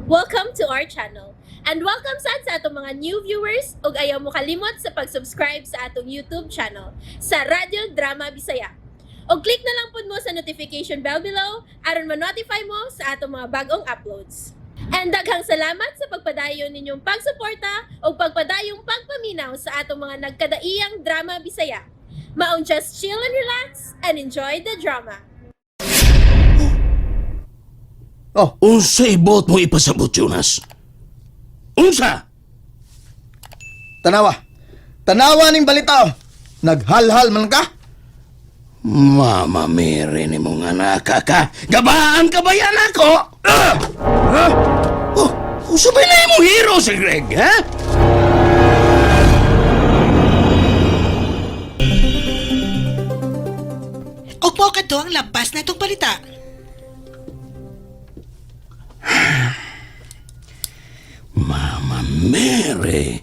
Welcome to our channel. And welcome sa atong mga new viewers ug ayaw mo kalimot sa pag-subscribe sa atong YouTube channel sa Radio Drama Bisaya. O click na lang pud mo sa notification bell below aron ma-notify mo sa atong mga bagong uploads. And daghang salamat sa pagpadayon ninyong pagsuporta o pagpadayong pagpaminaw sa atong mga nagkadaiyang Drama Bisaya. Maong just chill and relax and enjoy the drama. Oh, Unsa ibot mo ipasabot, Jonas? Unsa? tanawa. Tanawa ning balita. Naghalhal man ka? Mama Mary ni mong anak ka. Gabaan ka ba yan ako? Oh, sabay na yung hero si Greg, ha? Opo ka to ang lampas na itong balita. Mama Mary.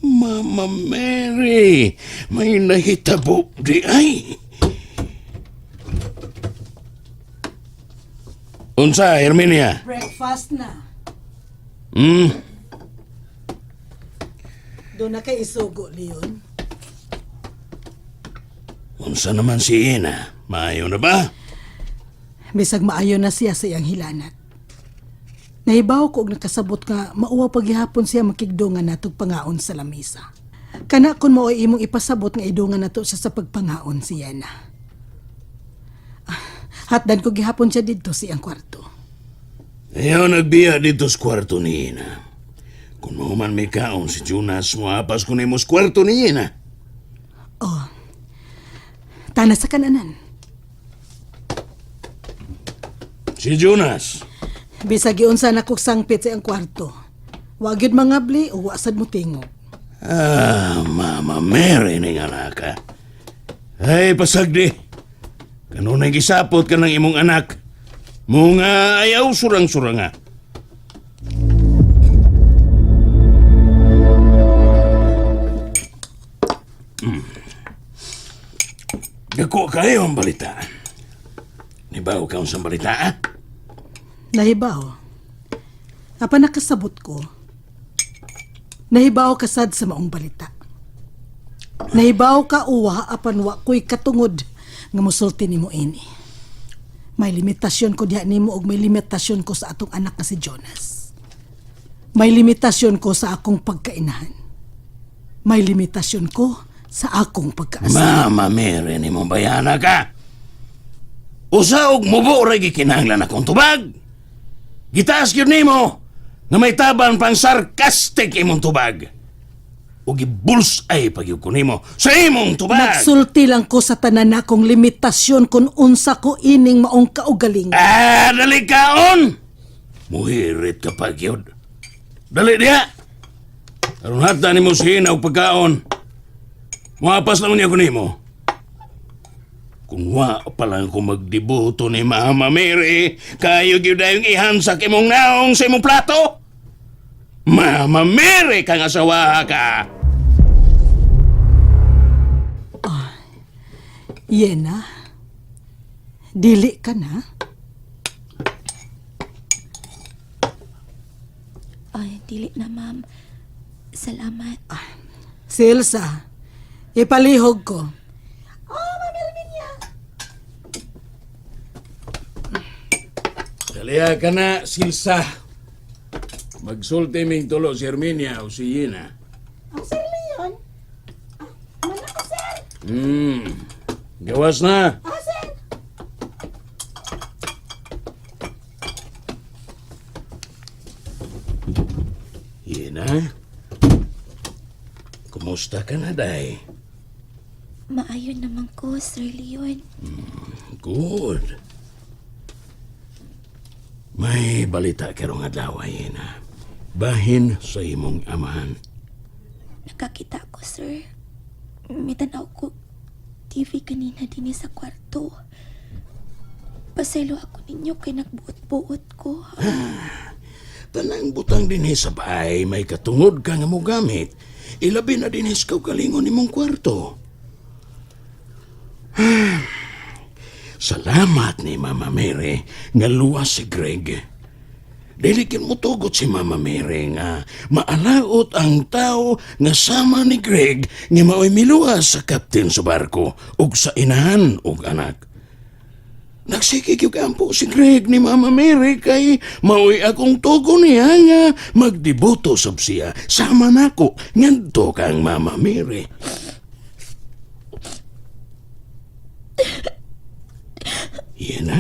Mama Mary, may nahitabo di ay. Unsa, Herminia? Breakfast na. Doon na kay isugo, Leon. Unsa naman si Ina? Maayo na ba? Bisag maayo na siya sa iyang hilanat. Nahibaw ko og nakasabot nga mauwa paghihapon siya makigdungan nato pangaon sa lamisa. Kana kun mao imong ipasabot nga idungan nato siya sa pagpangaon siya na. Hatdan ko gihapon siya didto sa iyang kwarto. Ayaw nagbiya dito sa kwarto ni Ina. Kung mo man may kaon si Jonas, muapas ko na mo sa kwarto ni Ina. Oh. Tana sa kananan. Si Jonas. Bisag giunsa na kog sangpit sa iyang kwarto. Wa gyud mangabli o wasad mo tingog. Mama Mary ni anak ka. Ay, pasagdi. Kanunay gisapot ka ng imong anak. Mga ayaw surang-suranga. Dako kayo ang balita. Nibaw ka ang balita, ha? Nahibaw. Apa nakasabot ko. Nahibaw kasad sa maong balita. Nahibaw ka uwa apan wa ko'y katungod nga musulti nimo ini. May limitasyon ko diha nimo og may limitasyon ko sa atong anak nga si Jonas. May limitasyon ko sa akong pagkainahan. May limitasyon ko sa akong pagkaasa. Mama Mary ni mong bayana ka. Usa og mubo ra gikinahanglan akong tubag. Gitaas yun nimo nga may taban pang sarcastic imong tubag. O gibuls-ay pagyud ko nimo sa imong tubag. Nagsulti lang ko sa tanan akong limitasyon kung unsa ko ining maong kaugaling. Dali kaon! Muhirit ka pagyud. Dali diha. Aron hata nimo siya og pagkaon. Muapas lang niya ko nimo. Kung wa pa lang ko magdibuto ni Mama Mary, kayo gyud dayong ihansak imong naong sa imong plato. Mama Mary kang asawa ka. Yena, dili ka na? Ay, dili na, ma'am. Salamat. Silsa, ipalihog ko. Daliha ka na, Silsa. Magsulti ming tulo si Herminia o si Yina. Ang sir Leon? Mana ka, sir? Gawas na. Sir? Yina? Kumusta ka na, day? Maayo naman ko, Sir Leon. Good. May balita karong adlaw, Yina. Bahin sa imong amahan. Nakakita ko, sir. Mitanaw ko TV kanina din sa kwarto. Pasaylo ako ninyo kay nagbuot-buot ko. Tanang butang din sa bahay, may katungod ka nga mo gamit. Ilabi na din sa kaugalingon imong kwarto. Salamat ni Mama Mary nga luwas si Greg. Dilikin mo tugot si Mama Mary nga maalaot ang tao nga sama ni Greg nga mao'y miluwas sa kapten sa barko ug sa inahan ug anak. Nagsikig yung kampo si Greg ni Mama Mary kay mao'y akong tugo niya nga magdiboto sab siya sama nako ngadto kang Mama Mary. Yan na.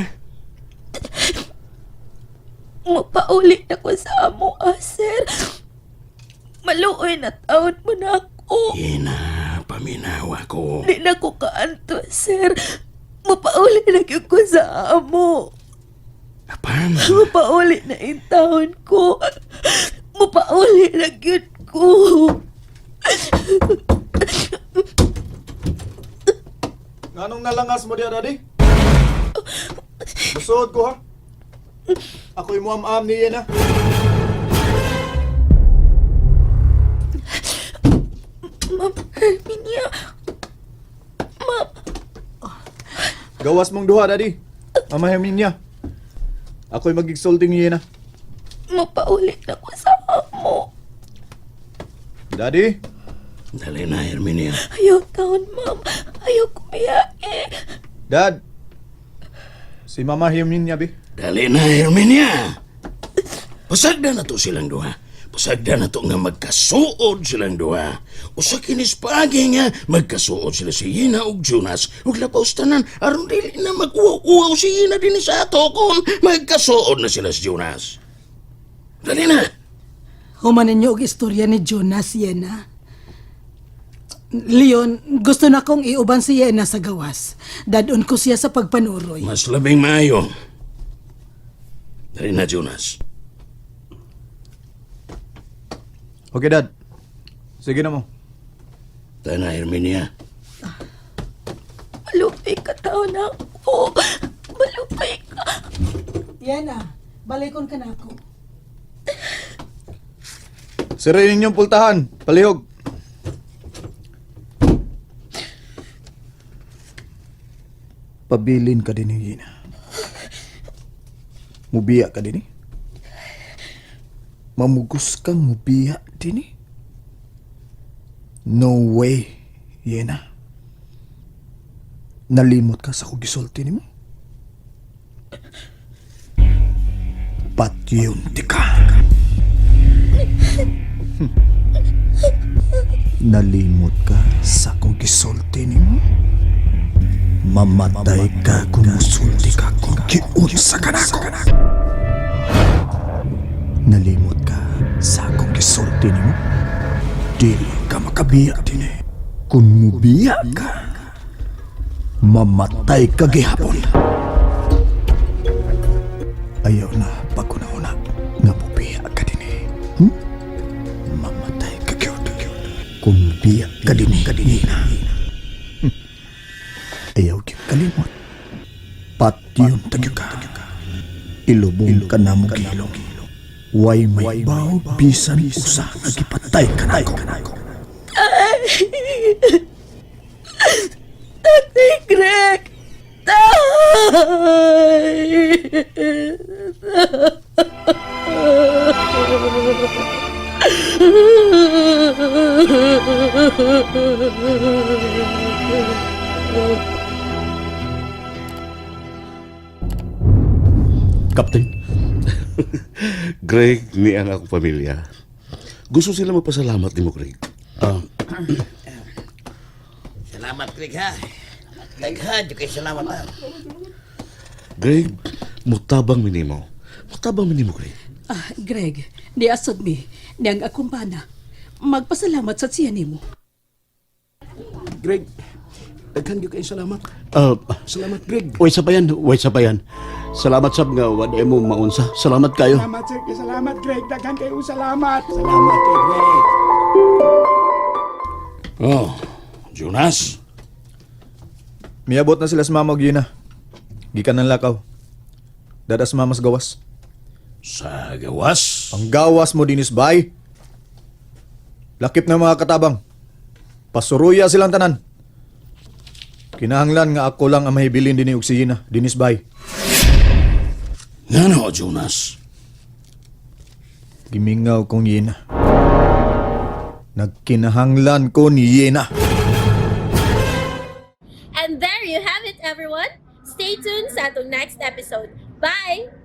Mapauli na ko sa amo, sir. Maluoy na taon mo na ako. Yan na, paminawa ko. Di na ko kaanto, sir. Mapauli na gyud ko sa amo. Apan, Mapauli na in taon ko. Mapauli na gyud ko. Nganong nalangas mo diya, Daddy? Busuod ko, ha? Ako'y muam-am ni Yena. Ma'am Herminia. Ma'am. Gawas mong duha, Daddy. Mama Herminia. Ako'y magigsulting ni Yena. Mapauli na ko sa amo. Daddy? dali na, Herminia. Ayaw taon, ma'am. Ayaw kumiyae. Dad? Si Mama Herminia, bi? Dali na, Herminia. Pasagda na to silang duha. Pasagda na to nga magkasuod silang duha. O sa kinis paagi nga magkasuod sila si Yina ug Jonas ug lapaw tanan aron dili na mag-uaw si Yina din sa ato kung magkasuod na sila si Jonas. Dali na. Human ninyo og istorya ni Jonas, Yena. Leon, gusto na kong iuban si Yena sa gawas. Dadon ko siya sa pagpanuroy. Mas labing maayo. Dali na, Jonas. Okay, Dad. Sige na mo. Dali na, Herminia. Malupay ka taon ako. Malupay ka. Yena, balikon ka na ako. Sirayin ninyong pultahan. Palihog. Pabilin ka din ni Yena. Mubiya ka din Mamugos kang mubiya din No way, Yena. Nalimot ka sa kugisulti ni mo. Patyunti ka. Nalimot ka sa kugisulti ni mo. Mamatay ka kung musulti ka kung kiunsa ka na ako. Nalimot ka sa akong gisulti ni mo. Dili ka makabiya din Kung mubiya ka, mamatay ka gihapon. Ayaw na pagkunahuna nga mubiya ka din Mamatay ka gyud. Kung mubiya ka din Ayaw gyud kalimot. Patyon tagyo ka. Ilubong ka na mo gilong. Way may baw bisan usa nga gipatay ka na ako. Tatay Greg! Captain. Greg, ni ang akong pamilya. Gusto sila magpasalamat ni mo, Greg. Salamat, Greg, ha? Daghan, yung kay salamat, ha? Greg, mutabang minimo. Mutabang minimo, Greg. Greg, di asod mi, di ang akumpana. Magpasalamat sa siya nimo. Greg, daghan gyud kay salamat. Salamat, Greg. Way sabayan. Salamat sab nga wad mo maunsa. Salamat kayo. Salamat, sir. Salamat, Greg. Daghan kayo salamat. Salamat, Greg. Oh, Jonas. Miabot na sila sa mama og Yena. Gikan ng lakaw. Dadas mamas gawas. Sa gawas. Ang gawas mo dinis bay. Lakip ng mga katabang. Pasuruya silang tanan. Kinahanglan nga ako lang ang mahibilin din ni Oksina, dinis bay. Ngano, Jonas? Gimingaw kong Yena. Nagkinahanglan ko ni Yena. And there you have it, everyone. Stay tuned sa atong next episode. Bye!